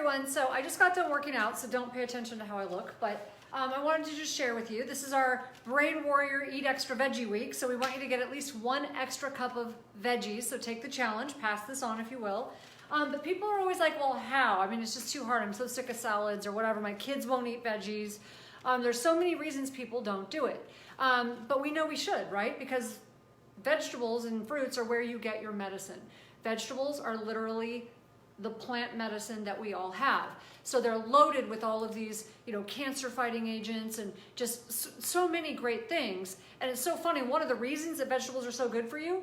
everyone. So I just got done working out, so don't pay attention to how I look, but I wanted to just share with you. This is our Brain Warrior Eat Extra Veggie Week, so we want you to get at least 1 extra cup of veggies, so take the challenge, pass this on if you will. But people are always like, well, how? I mean, it's just too hard. I'm so sick of salads or whatever. My kids won't eat veggies. There's so many reasons people don't do it. But we know we should, right? Because vegetables and fruits are where you get your medicine. Vegetables are literally the plant medicine that we all have. So they're loaded with all of these, cancer fighting agents and just so many great things. And it's so funny. One of the reasons that vegetables are so good for you,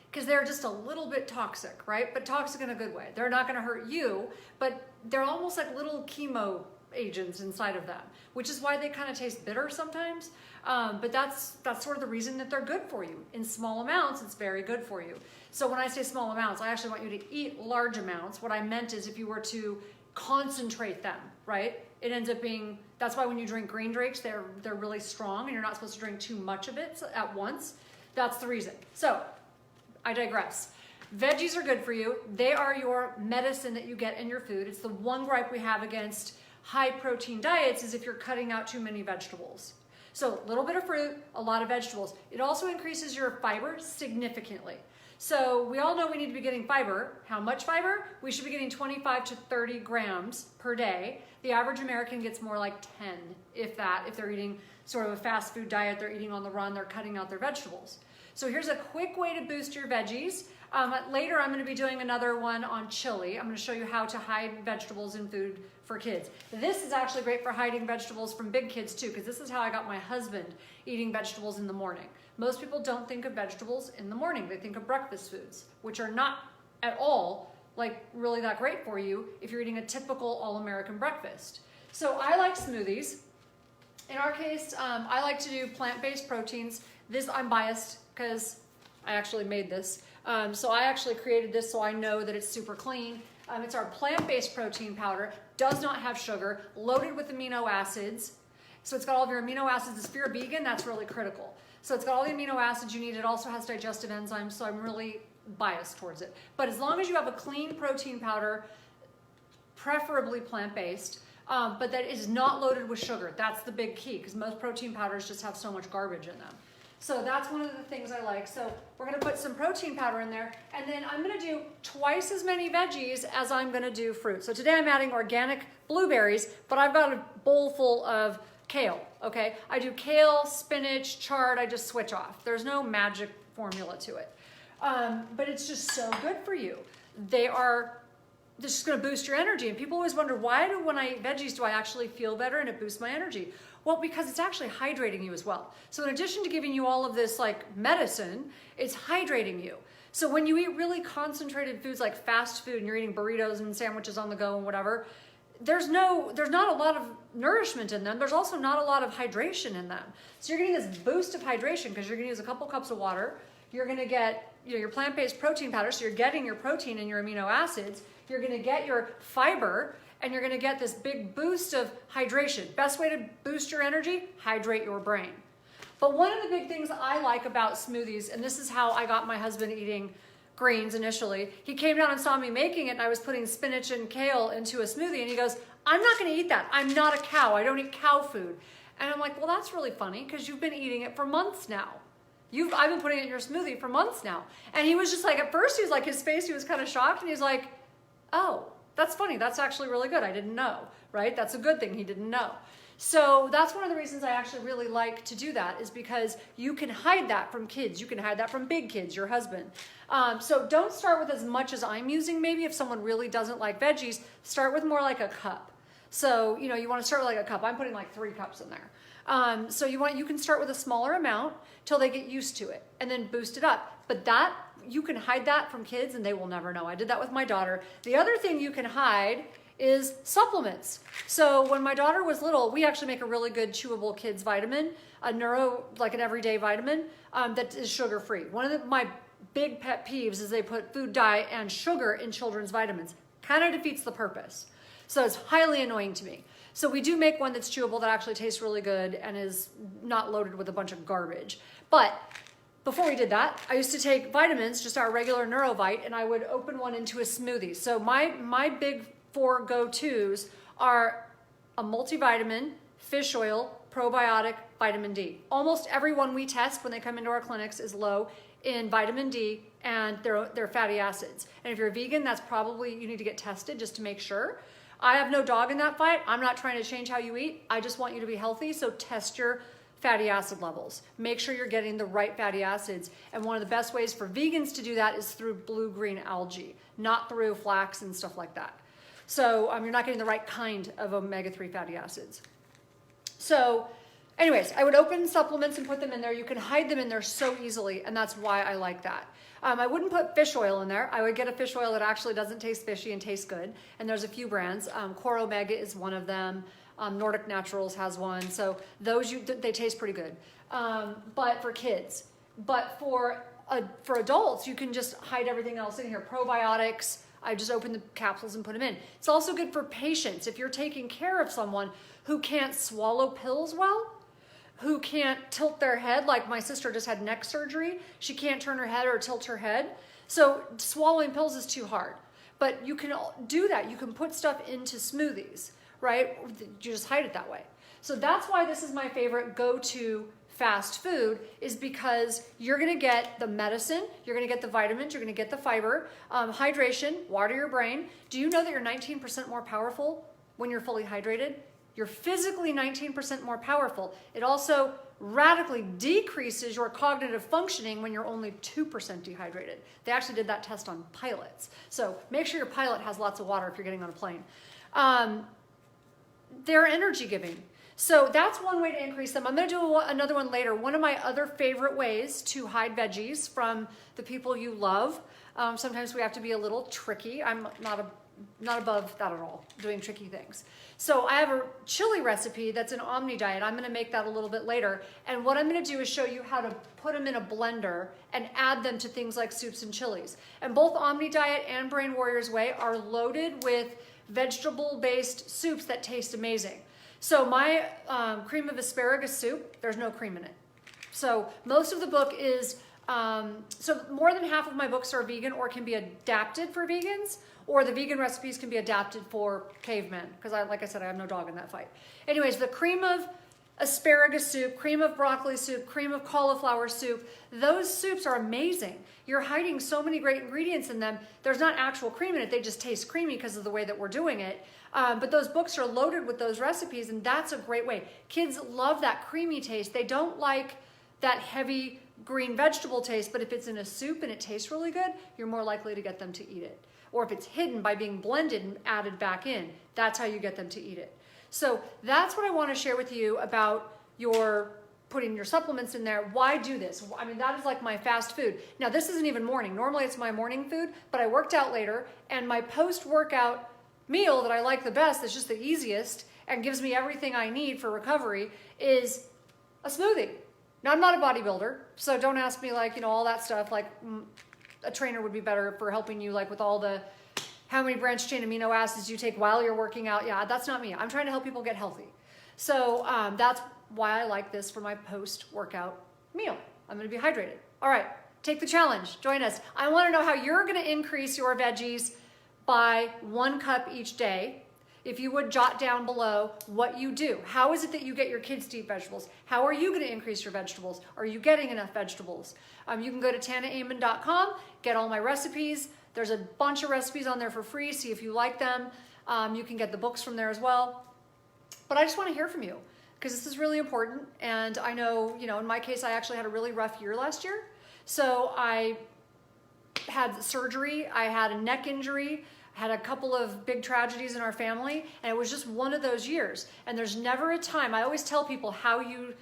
because they're just a little bit toxic, right? But toxic in a good way. They're not going to hurt you, but they're almost like little chemo agents inside of them, which is why they kind of taste bitter sometimes. But that's sort of the reason that they're good for you. In small amounts, it's very good for you. So when I say small amounts, I actually want you to eat large amounts. What I meant is if you were to concentrate them, right? It ends up being, that's why when you drink green drinks, they're really strong and you're not supposed to drink too much of it at once. That's the reason. So I digress. Veggies are good for you. They are your medicine that you get in your food. It's the one gripe we have against high protein diets is if you're cutting out too many vegetables. So a little bit of fruit, a lot of vegetables. It also increases your fiber significantly. So we all know we need to be getting fiber. How much fiber? We should be getting 25 to 30 grams per day. The average American gets more like 10, if that. If they're eating sort of a fast food diet, they're eating on the run, they're cutting out their vegetables. So here's a quick way to boost your veggies. Later, I'm going to be doing another one on chili. I'm going to show you how to hide vegetables in food for kids. This is actually great for hiding vegetables from big kids too, because this is how I got my husband eating vegetables in the morning. Most people don't think of vegetables in the morning. They think of breakfast foods, which are not at all like really that great for you if you're eating a typical all-American breakfast. So I like smoothies. In our case, I like to do plant-based proteins. This, I'm biased because I actually made this. So I actually created this so I know that it's super clean. It's our plant-based protein powder, does not have sugar, loaded with amino acids. So it's got all of your amino acids. If you're a vegan, that's really critical. So it's got all the amino acids you need. It also has digestive enzymes, so I'm really biased towards it. But as long as you have a clean protein powder, preferably plant-based, but that is not loaded with sugar. That's the big key, because most protein powders just have so much garbage in them. So that's one of the things I like. So we're gonna put some protein powder in there, and then I'm gonna do twice as many veggies as I'm gonna do fruit. So today I'm adding organic blueberries, but I've got a bowl full of kale, okay? I do kale, spinach, chard, I just switch off. There's no magic formula to it. But it's just so good for you. This is gonna boost your energy. And people always wonder, when I eat veggies, do I actually feel better and it boosts my energy? Well, because it's actually hydrating you as well. So in addition to giving you all of this like medicine, it's hydrating you. So when you eat really concentrated foods like fast food and you're eating burritos and sandwiches on the go and whatever, there's not a lot of nourishment in them. There's also not a lot of hydration in them. So you're getting this boost of hydration because you're gonna use a couple cups of water. You're gonna get your plant-based protein powder, so you're getting your protein and your amino acids. You're gonna get your fiber, and you're gonna get this big boost of hydration. Best way to boost your energy, hydrate your brain. But one of the big things I like about smoothies, and this is how I got my husband eating greens initially, he came down and saw me making it and I was putting spinach and kale into a smoothie and he goes, I'm not gonna eat that. I'm not a cow, I don't eat cow food. And I'm like, well, that's really funny because you've been eating it for months now. I've been putting it in your smoothie for months now. And he was just like, at first he was like, his face, he was kind of shocked and he's like, oh, that's funny. That's actually really good. I didn't know, right? That's a good thing. He didn't know. So that's one of the reasons I actually really like to do that is because you can hide that from kids. You can hide that from big kids, your husband. So don't start with as much as I'm using. Maybe if someone really doesn't like veggies, start with more like a cup. So, you want to start with like a cup. I'm putting like 3 cups in there. So you can start with a smaller amount till they get used to it and then boost it up. But you can hide that from kids and they will never know. I did that with my daughter. The other thing you can hide is supplements. So when my daughter was little, we actually make a really good chewable kids vitamin, like an everyday vitamin that is sugar-free. One of my big pet peeves is they put food dye and sugar in children's vitamins. Kind of defeats the purpose. So it's highly annoying to me. So we do make one that's chewable that actually tastes really good and is not loaded with a bunch of garbage. But before we did that, I used to take vitamins, just our regular Neurovite, and I would open one into a smoothie. So my big four go-tos are a multivitamin, fish oil, probiotic, vitamin D. Almost everyone we test when they come into our clinics is low in vitamin D and their fatty acids. And if you're a vegan, that's probably, you need to get tested just to make sure. I have no dog in that fight. I'm not trying to change how you eat. I just want you to be healthy, so test your fatty acid levels. Make sure you're getting the right fatty acids. And one of the best ways for vegans to do that is through blue-green algae, not through flax and stuff like that. So you're not getting the right kind of omega-3 fatty acids. So anyways, I would open supplements and put them in there. You can hide them in there so easily, and that's why I like that. I wouldn't put fish oil in there. I would get a fish oil that actually doesn't taste fishy and tastes good. And there's a few brands. Core Omega is one of them. Nordic Naturals has one. So those, they taste pretty good. But for kids. But for adults, you can just hide everything else in here. Probiotics, I just open the capsules and put them in. It's also good for patients. If you're taking care of someone who can't swallow pills well, who can't tilt their head, like my sister just had neck surgery. She can't turn her head or tilt her head. So swallowing pills is too hard. But you can do that. You can put stuff into smoothies, right? You just hide it that way. So that's why this is my favorite go-to fast food, is because you're gonna get the medicine, you're gonna get the vitamins, you're gonna get the fiber, hydration, water your brain. Do you know that you're 19% more powerful when you're fully hydrated? You're physically 19% more powerful. It also radically decreases your cognitive functioning when you're only 2% dehydrated. They actually did that test on pilots. So make sure your pilot has lots of water if you're getting on a plane. They're energy giving. So that's one way to increase them. I'm gonna do another one later. One of my other favorite ways to hide veggies from the people you love. Sometimes we have to be a little tricky. I'm not above that at all, doing tricky things. So I have a chili recipe that's an Omni diet. I'm gonna make that a little bit later. And what I'm gonna do is show you how to put them in a blender and add them to things like soups and chilies. And both Omni diet and Brain Warriors Way are loaded with vegetable-based soups that taste amazing. So my cream of asparagus soup, there's no cream in it. So most of the book is, so more than half of my books are vegan or can be adapted for vegans, or the vegan recipes can be adapted for cavemen, because like I said, I have no dog in that fight. Anyways, the cream of asparagus soup, cream of broccoli soup, cream of cauliflower soup, those soups are amazing. You're hiding so many great ingredients in them. There's not actual cream in it, they just taste creamy because of the way that we're doing it. But those books are loaded with those recipes, and that's a great way. Kids love that creamy taste. They don't like that heavy green vegetable taste, but if it's in a soup and it tastes really good, you're more likely to get them to eat it. Or if it's hidden by being blended and added back in, that's how you get them to eat it. So that's what I want to share with you about your putting your supplements in there. Why do this? I mean, that is like my fast food. Now, this isn't even morning. Normally it's my morning food, but I worked out later, and my post-workout meal that I like the best, that's just the easiest and gives me everything I need for recovery, is a smoothie. Now, I'm not a bodybuilder, so don't ask me like, all that stuff. Like a trainer would be better for helping you like with all the how many branched chain amino acids you take while you're working out. Yeah, that's not me. I'm trying to help people get healthy. So that's why I like this for my post-workout meal. I'm gonna be hydrated. All right, take the challenge, join us. I wanna know how you're gonna increase your veggies by 1 cup each day. If you would jot down below what you do. How is it that you get your kids to eat vegetables? How are you going to increase your vegetables? Are you getting enough vegetables? You can go to tanaamen.com, get all my recipes. There's a bunch of recipes on there for free. See if you like them. You can get the books from there as well. But I just want to hear from you because this is really important. And I know, in my case, I actually had a really rough year last year. So I had surgery. I had a neck injury. Had a couple of big tragedies in our family, and it was just one of those years. And there's never a time, I always tell people, how you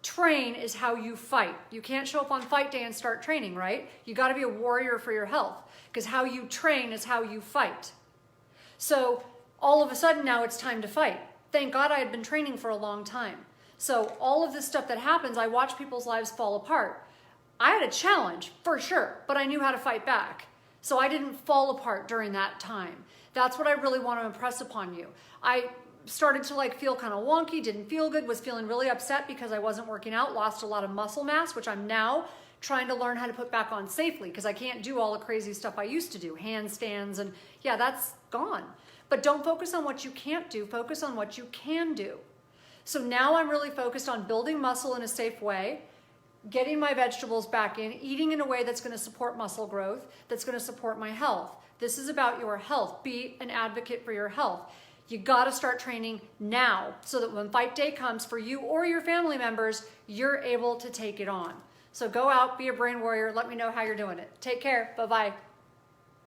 train is how you fight. You can't show up on fight day and start training, right? You got to be a warrior for your health, because how you train is how you fight. So all of a sudden now it's time to fight. Thank God I had been training for a long time. So all of this stuff that happens, I watch people's lives fall apart. I had a challenge for sure, but I knew how to fight back. So I didn't fall apart during that time. That's what I really want to impress upon you. I started to feel kind of wonky, didn't feel good, was feeling really upset because I wasn't working out, lost a lot of muscle mass, which I'm now trying to learn how to put back on safely because I can't do all the crazy stuff I used to do, handstands, and yeah, that's gone. But don't focus on what you can't do, focus on what you can do. So now I'm really focused on building muscle in a safe way, getting my vegetables back in, eating in a way that's going to support muscle growth, that's going to support my health. This is about your health. Be an advocate for your health. You got to start training now so that when fight day comes for you or your family members, you're able to take it on. So go out, be a brain warrior. Let me know how you're doing it. Take care. Bye-bye.